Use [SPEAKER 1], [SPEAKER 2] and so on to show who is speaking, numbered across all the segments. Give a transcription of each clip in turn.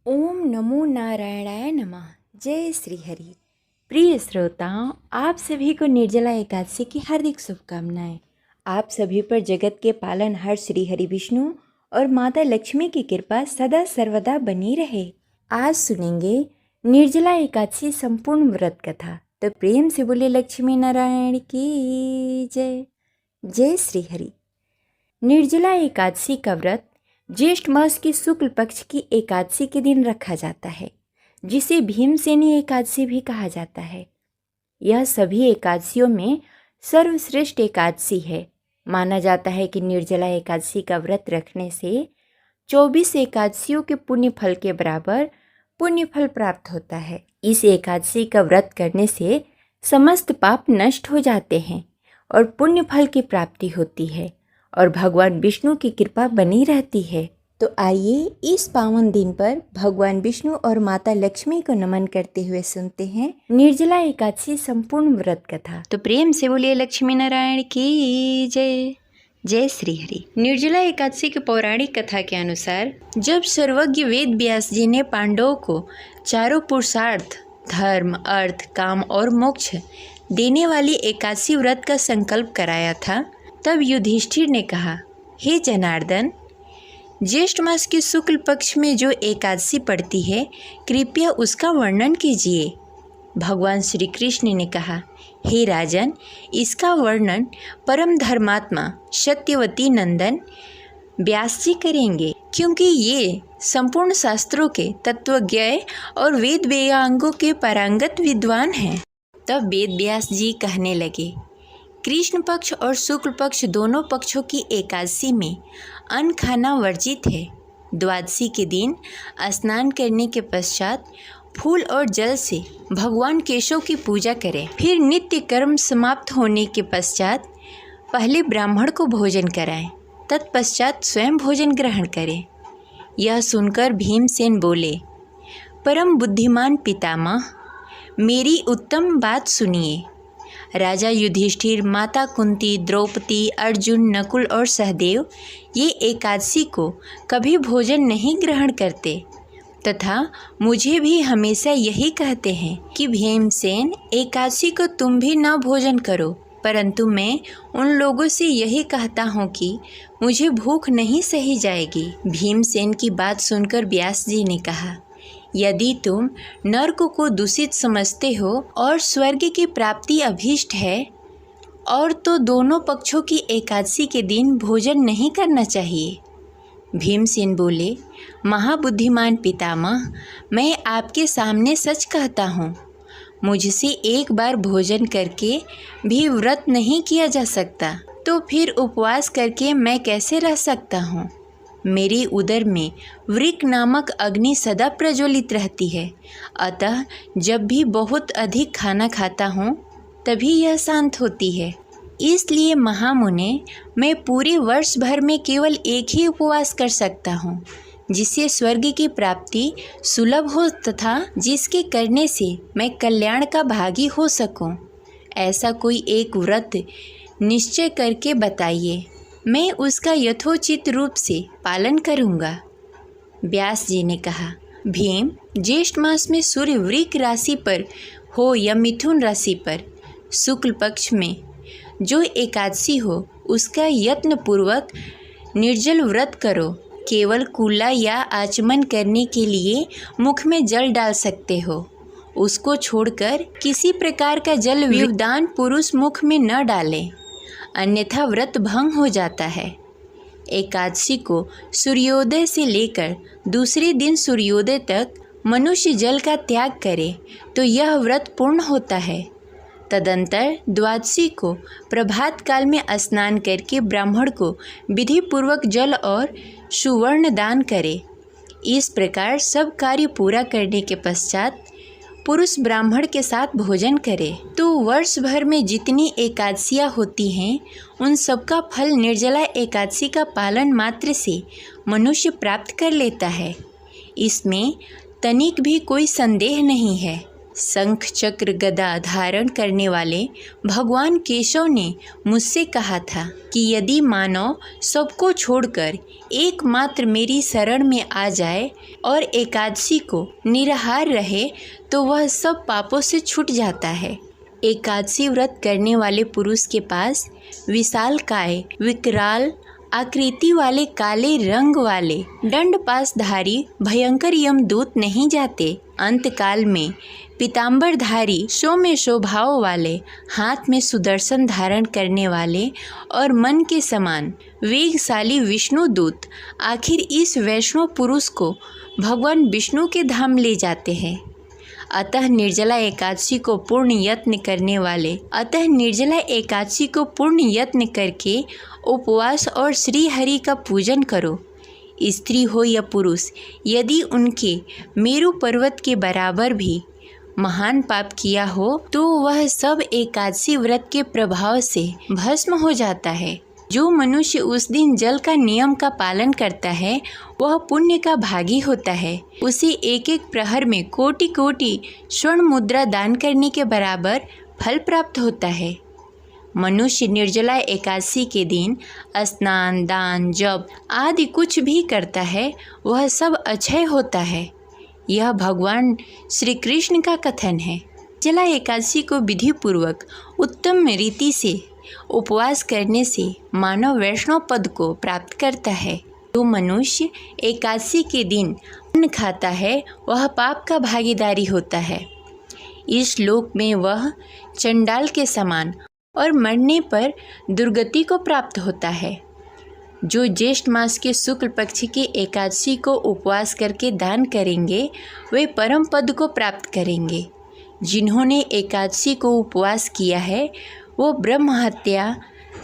[SPEAKER 1] ओम नमो नारायणाय नमः। जय श्री हरि। प्रिय श्रोताओं, आप सभी को निर्जला एकादशी की हार्दिक शुभकामनाएं। आप सभी पर जगत के पालनहार श्री हरि विष्णु और माता लक्ष्मी की कृपा सदा सर्वदा बनी रहे। आज सुनेंगे निर्जला एकादशी संपूर्ण व्रत कथा। तो प्रेम से बोले लक्ष्मी नारायण की जय। जय श्री हरि। निर्जला एकादशी का व्रत ज्येष्ठ मास की शुक्ल पक्ष की एकादशी के दिन रखा जाता है, जिसे भीमसेनी एकादशी भी कहा जाता है। यह सभी एकादशियों में सर्वश्रेष्ठ एकादशी है। माना जाता है कि निर्जला एकादशी का व्रत रखने से 24 एकादशियों के पुण्य फल के बराबर पुण्य फल प्राप्त होता है। इस एकादशी का व्रत करने से समस्त पाप नष्ट हो जाते हैं और पुण्य फल की प्राप्ति होती है और भगवान विष्णु की कृपा बनी रहती है। तो आइए इस पावन दिन पर भगवान विष्णु और माता लक्ष्मी को नमन करते हुए सुनते हैं निर्जला एकादशी संपूर्ण व्रत कथा। तो प्रेम से बोलिए लक्ष्मी नारायण की जय। जय श्री हरि। निर्जला एकादशी की पौराणिक कथा के अनुसार, जब सर्वज्ञ वेद व्यास जी ने पांडवों को चारों पुरुषार्थ धर्म, अर्थ, काम और मोक्ष देने वाली एकादशी व्रत का संकल्प कराया था, तब युधिष्ठिर ने कहा, हे जनार्दन, ज्येष्ठ मास के शुक्ल पक्ष में जो एकादशी पड़ती है, कृपया उसका वर्णन कीजिए। भगवान श्री कृष्ण ने कहा, हे राजन, इसका वर्णन परम धर्मात्मा सत्यवती नंदन व्यास जी करेंगे, क्योंकि ये संपूर्ण शास्त्रों के तत्वज्ञ और वेद वेदांगों के पारंगत विद्वान हैं। तब वेद व्यास जी कहने लगे, कृष्ण पक्ष और शुक्ल पक्ष दोनों पक्षों की एकादशी में अन्न खाना वर्जित है। द्वादशी के दिन स्नान करने के पश्चात फूल और जल से भगवान केशव की पूजा करें। फिर नित्य कर्म समाप्त होने के पश्चात पहले ब्राह्मण को भोजन कराएं, तत्पश्चात स्वयं भोजन ग्रहण करें। यह सुनकर भीमसेन बोले, परम बुद्धिमान पितामह, मेरी उत्तम बात सुनिए। राजा युधिष्ठिर, माता कुंती, द्रौपदी, अर्जुन, नकुल और सहदेव ये एकादशी को कभी भोजन नहीं ग्रहण करते तथा मुझे भी हमेशा यही कहते हैं कि भीमसेन, एकादशी को तुम भी न भोजन करो, परंतु मैं उन लोगों से यही कहता हूँ कि मुझे भूख नहीं सही जाएगी। भीमसेन की बात सुनकर व्यास जी ने कहा, यदि तुम नर्क को दूषित समझते हो और स्वर्ग की प्राप्ति अभीष्ट है, और तो दोनों पक्षों की एकादशी के दिन भोजन नहीं करना चाहिए। भीमसेन बोले, महाबुद्धिमान पितामह, मैं आपके सामने सच कहता हूँ, मुझसे एक बार भोजन करके भी व्रत नहीं किया जा सकता, तो फिर उपवास करके मैं कैसे रह सकता हूँ। मेरे उदर में वृक नामक अग्नि सदा प्रज्वलित रहती है, अतः जब भी बहुत अधिक खाना खाता हूँ तभी यह शांत होती है। इसलिए महामुने, मैं पूरे वर्ष भर में केवल एक ही उपवास कर सकता हूँ, जिससे स्वर्ग की प्राप्ति सुलभ हो तथा जिसके करने से मैं कल्याण का भागी हो सकूँ। ऐसा कोई एक व्रत निश्चय करके बताइए, मैं उसका यथोचित रूप से पालन करूँगा। व्यास जी ने कहा, भीम, ज्येष्ठ मास में सूर्य वृक राशि पर हो या मिथुन राशि पर शुक्ल पक्ष में जो एकादशी हो, उसका यत्न पूर्वक निर्जल व्रत करो। केवल कूला या आचमन करने के लिए मुख में जल डाल सकते हो। उसको छोड़कर किसी प्रकार का जल विदान पुरुष मुख में न डालें, अन्यथा व्रत भंग हो जाता है। एकादशी को सूर्योदय से लेकर दूसरे दिन सूर्योदय तक मनुष्य जल का त्याग करे तो यह व्रत पूर्ण होता है। तदंतर द्वादशी को प्रभात काल में स्नान करके ब्राह्मण को विधि पूर्वक जल और सुवर्ण दान करे। इस प्रकार सब कार्य पूरा करने के पश्चात पुरुष ब्राह्मण के साथ भोजन करे तो वर्ष भर में जितनी एकादशियाँ होती हैं, उन सबका फल निर्जला एकादशी का पालन मात्र से मनुष्य प्राप्त कर लेता है। इसमें तनिक भी कोई संदेह नहीं है। शंख चक्र गदा धारण करने वाले भगवान केशव ने मुझसे कहा था कि यदि मानव सबको छोड़कर एकमात्र मेरी शरण में आ जाए और एकादशी को निराहार रहे तो वह सब पापों से छूट जाता है। एकादशी व्रत करने वाले पुरुष के पास विशालकाय विकराल आकृति वाले काले रंग वाले दंड पासधारी भयंकर यमदूत नहीं जाते। अंतकाल में पीताम्बरधारी सौम्य स्वभाव वाले हाथ में सुदर्शन धारण करने वाले और मन के समान वेगशाली विष्णु दूत आखिर इस वैष्णव पुरुष को भगवान विष्णु के धाम ले जाते हैं। अतः निर्जला एकादशी को पूर्ण यत्न करके उपवास और श्री हरि का पूजन करो। स्त्री हो या पुरुष, यदि उनके मेरु पर्वत के बराबर भी महान पाप किया हो तो वह सब एकादशी व्रत के प्रभाव से भस्म हो जाता है। जो मनुष्य उस दिन जल का नियम का पालन करता है वह पुण्य का भागी होता है। उसे एक एक प्रहर में कोटि कोटि स्वर्ण मुद्रा दान करने के बराबर फल प्राप्त होता है। मनुष्य निर्जला एकादशी के दिन स्नान दान जप आदि कुछ भी करता है वह सब अक्षय होता है। यह भगवान श्री कृष्ण का कथन है। निर्जला एकादशी को विधि पूर्वक उत्तम रीति से उपवास करने से मानव वैष्णव पद को प्राप्त करता है। जो मनुष्य एकादशी के दिन अन्न खाता है वह पाप का भागीदारी होता है। इस लोक में वह चंडाल के समान और मरने पर दुर्गति को प्राप्त होता है। जो ज्येष्ठ मास के शुक्ल पक्ष की एकादशी को उपवास करके दान करेंगे वे परम पद को प्राप्त करेंगे। जिन्होंने एकादशी को उपवास किया है वो ब्रह्म हत्या,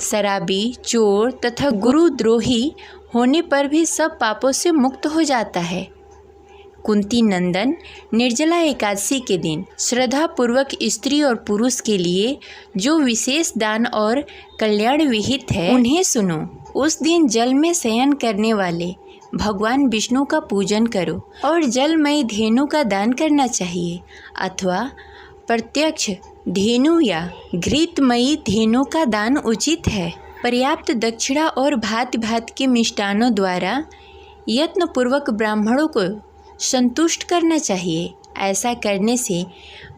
[SPEAKER 1] शराबी, चोर तथा गुरुद्रोही होने पर भी सब पापों से मुक्त हो जाता है। कुंती नंदन, निर्जला एकादशी के दिन श्रद्धा पूर्वक स्त्री और पुरुष के लिए जो विशेष दान और कल्याण विहित है उन्हें सुनो। उस दिन जल में शयन करने वाले भगवान विष्णु का पूजन करो और जलमयी धेनु का दान करना चाहिए अथवा प्रत्यक्ष धेनु या घृतमयी धेनु का दान उचित है। पर्याप्त दक्षिणा और भांति भांति के मिष्टानों द्वारा यत्नपूर्वक ब्राह्मणों को संतुष्ट करना चाहिए। ऐसा करने से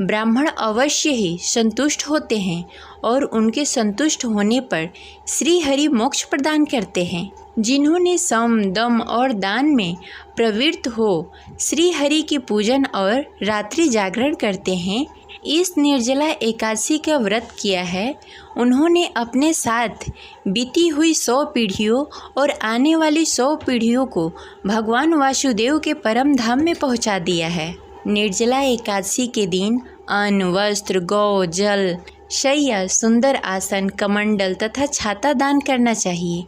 [SPEAKER 1] ब्राह्मण अवश्य ही संतुष्ट होते हैं और उनके संतुष्ट होने पर श्री हरि मोक्ष प्रदान करते हैं। जिन्होंने सम दम और दान में प्रवृत्त हो श्री हरि की पूजन और रात्रि जागरण करते हैं, इस निर्जला एकादशी का व्रत किया है, उन्होंने अपने साथ बीती हुई 100 पीढ़ियों और आने वाली 100 पीढ़ियों को भगवान वासुदेव के परम धाम में पहुंचा दिया है। निर्जला एकादशी के दिन अन्न, वस्त्र, गौ, जल, शैया, सुंदर आसन, कमंडल तथा छाता दान करना चाहिए।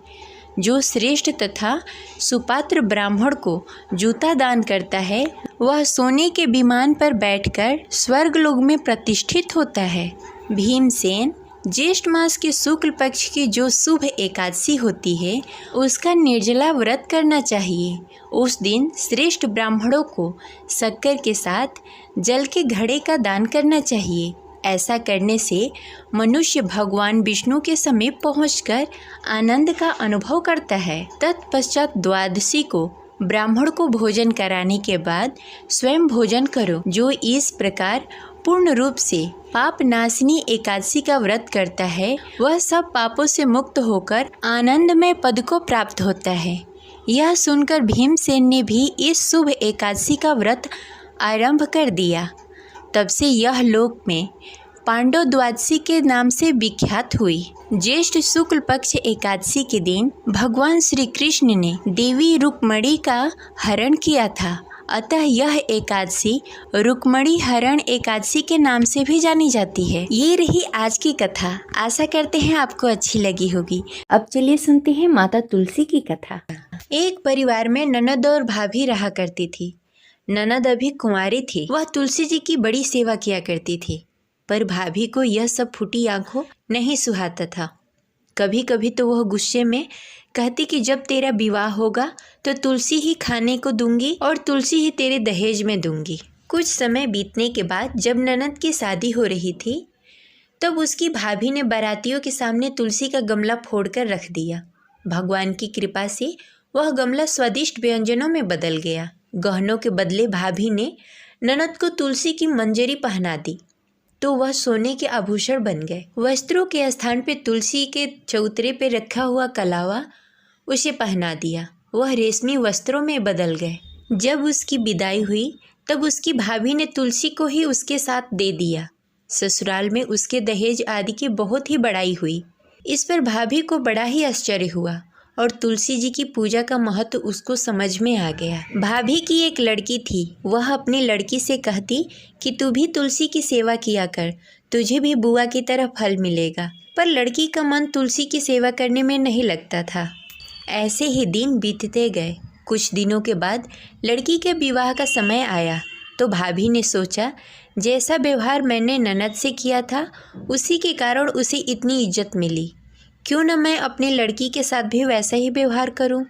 [SPEAKER 1] जो श्रेष्ठ तथा सुपात्र ब्राह्मण को जूता दान करता है वह सोने के विमान पर बैठकर स्वर्गलोक में प्रतिष्ठित होता है। भीमसेन, ज्येष्ठ मास के शुक्ल पक्ष की जो शुभ एकादशी होती है उसका निर्जला व्रत करना चाहिए। उस दिन श्रेष्ठ ब्राह्मणों को शक्कर के साथ जल के घड़े का दान करना चाहिए। ऐसा करने से मनुष्य भगवान विष्णु के समीप पहुंचकर आनंद का अनुभव करता है। तत्पश्चात द्वादशी को ब्राह्मण को भोजन कराने के बाद स्वयं भोजन करो। जो इस प्रकार पूर्ण रूप से पाप नाशिनी एकादशी का व्रत करता है वह सब पापों से मुक्त होकर आनंदमय पद को प्राप्त होता है। यह सुनकर भीमसेन ने भी इस शुभ एकादशी का व्रत आरंभ कर दिया। तब से यह लोक में पांडव द्वादशी के नाम से विख्यात हुई। ज्येष्ठ शुक्ल पक्ष एकादशी के दिन भगवान श्री कृष्ण ने देवी रुक्मणी का हरण किया था, अतः यह एकादशी रुक्मणी हरण एकादशी के नाम से भी जानी जाती है। ये रही आज की कथा। आशा करते हैं आपको अच्छी लगी होगी। अब चलिए सुनते हैं माता तुलसी की कथा। एक परिवार में ननद और भाभी रहा करती थी। ननद अभी कुंवारी थी। वह तुलसी जी की बड़ी सेवा किया करती थी, पर भाभी को यह सब फूटी आंखों नहीं सुहाता था। कभी कभी तो वह गुस्से में कहती कि जब तेरा विवाह होगा तो तुलसी ही खाने को दूंगी और तुलसी ही तेरे दहेज में दूंगी। कुछ समय बीतने के बाद जब ननद की शादी हो रही थी तब उसकी भाभी ने बारातियों के सामने तुलसी का गमला फोड़कर रख दिया। भगवान की कृपा से वह गमला स्वादिष्ट व्यंजनों में बदल गया। गहनों के बदले भाभी ने ननद को तुलसी की मंजरी पहना दी तो वह सोने के आभूषण बन गए। वस्त्रों के स्थान पे तुलसी के चौतरे पे रखा हुआ कलावा उसे पहना दिया। वह रेशमी वस्त्रों में बदल गए। जब उसकी विदाई हुई तब उसकी भाभी ने तुलसी को ही उसके साथ दे दिया। ससुराल में उसके दहेज आदि की बहुत ही बड़ाई हुई। इस पर भाभी को बड़ा ही आश्चर्य हुआ और तुलसी जी की पूजा का महत्व उसको समझ में आ गया। भाभी की एक लड़की थी। वह अपनी लड़की से कहती कि तू भी तुलसी की सेवा किया कर, तुझे भी बुआ की तरह फल मिलेगा। पर लड़की का मन तुलसी की सेवा करने में नहीं लगता था। ऐसे ही दिन बीतते गए। कुछ दिनों के बाद लड़की के विवाह का समय आया तो भाभी ने सोचा जैसा व्यवहार मैंने ननद से किया था उसी के कारण उसे इतनी इज्जत मिली, क्यों न मैं अपनी लड़की के साथ भी वैसा ही व्यवहार करूं।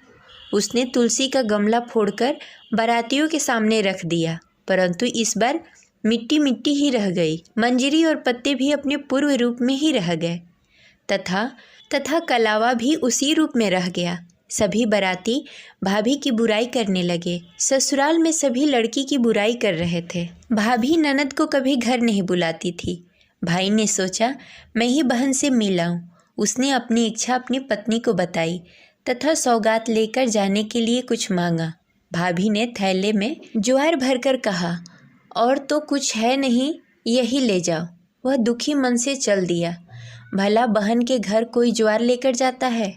[SPEAKER 1] उसने तुलसी का गमला फोड़कर बारातियों के सामने रख दिया, परंतु इस बार मिट्टी मिट्टी ही रह गई। मंजरी और पत्ते भी अपने पूर्व रूप में ही रह गए तथा कलावा भी उसी रूप में रह गया। सभी बाराती भाभी की बुराई करने लगे। ससुराल में सभी लड़की की बुराई कर रहे थे। भाभी ननद को कभी घर नहीं बुलाती थी। भाई ने सोचा मैं ही बहन से मिलाऊं। उसने अपनी इच्छा अपनी पत्नी को बताई तथा सौगात लेकर जाने के लिए कुछ मांगा। भाभी ने थैले में ज्वार भरकर कहा, और तो कुछ है नहीं, यही ले जाओ। वह दुखी मन से चल दिया। भला बहन के घर कोई ज्वार लेकर जाता है।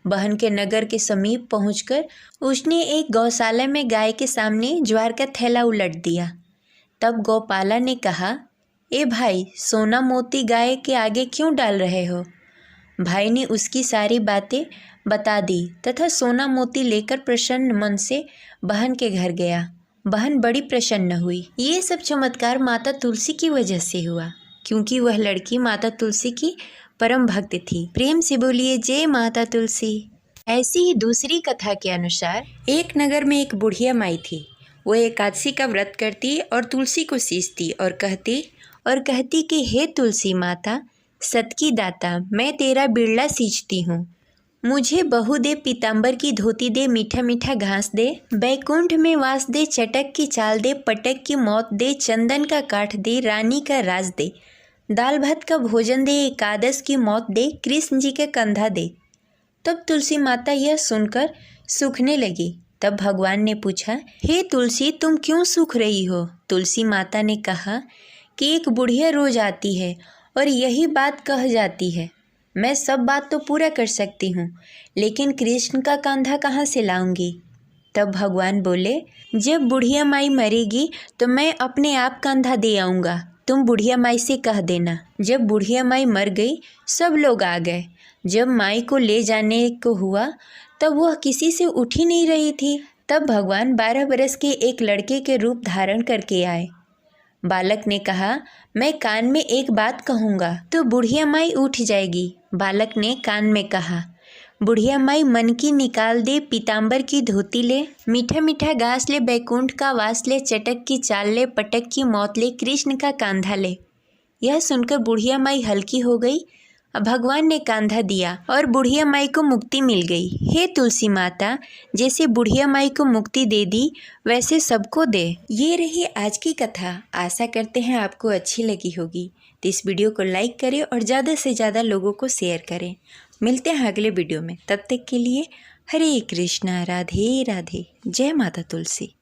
[SPEAKER 1] बहन के नगर के समीप पहुंचकर उसने एक गौशाला में गाय के सामने ज्वार का थैला उलट दिया। तब गौपाला ने कहा, ए भाई, सोना मोती गाय के आगे क्यों डाल रहे हो। भाई ने उसकी सारी बातें बता दी तथा सोना मोती लेकर प्रसन्न मन से बहन के घर गया। बहन बड़ी प्रसन्न हुई। ये सब चमत्कार माता तुलसी की वजह से हुआ, क्योंकि वह लड़की माता तुलसी की परम भक्त थी। प्रेम से बोलिए जय माता तुलसी। ऐसी ही दूसरी कथा के अनुसार एक नगर में एक बुढ़िया माई थी। वो एकादशी का व्रत करती और तुलसी को सींचती और कहती कि हे तुलसी माता, सत की दाता, मैं तेरा बिरला सींचती हूँ। मुझे बहू दे, पीताम्बर की धोती दे, मीठा मीठा घास दे, बैकुंठ में वास दे, चटक की चाल दे, पटक की मौत दे, चंदन का काठ दे, रानी का राज दे, दाल भात का भोजन दे, एकादश की मौत दे, कृष्ण जी के कंधा दे। तब तुलसी माता यह सुनकर सूखने लगी। तब भगवान ने पूछा, हे तुलसी, तुम क्यों सूख रही हो। तुलसी माता ने कहा कि एक बुढ़िया रोज आती है और यही बात कह जाती है। मैं सब बात तो पूरा कर सकती हूँ, लेकिन कृष्ण का कंधा कहाँ से लाऊंगी। तब भगवान बोले, जब बुढ़िया माई मरेगी तो मैं अपने आप कंधा दे आऊँगा, तुम बुढ़िया माई से कह देना। जब बुढ़िया माई मर गई सब लोग आ गए। जब माई को ले जाने को हुआ तब वह किसी से उठ ही नहीं रही थी। तब भगवान 12 बरस के एक लड़के के रूप धारण करके आए। बालक ने कहा, मैं कान में एक बात कहूँगा तो बुढ़िया माई उठ जाएगी। बालक ने कान में कहा, बुढ़िया माई मन की निकाल दे, पीताम्बर की धोती ले, मीठा मीठा घास ले, बैकुंठ का वास ले, चटक की चाल ले, पटक की मौत ले, कृष्ण का कांधा ले। यह सुनकर बुढ़िया माई हल्की हो गई। भगवान ने कांधा दिया और बुढ़िया माई को मुक्ति मिल गई। हे तुलसी माता, जैसे बुढ़िया माई को मुक्ति दे दी वैसे सबको दे। ये रही आज की कथा। आशा करते हैं आपको अच्छी लगी होगी। तो इस वीडियो को लाइक करें और ज़्यादा से ज़्यादा लोगों को शेयर करें। मिलते हैं अगले वीडियो में। तब तक के लिए हरे कृष्णा, राधे राधे, जय माता तुलसी।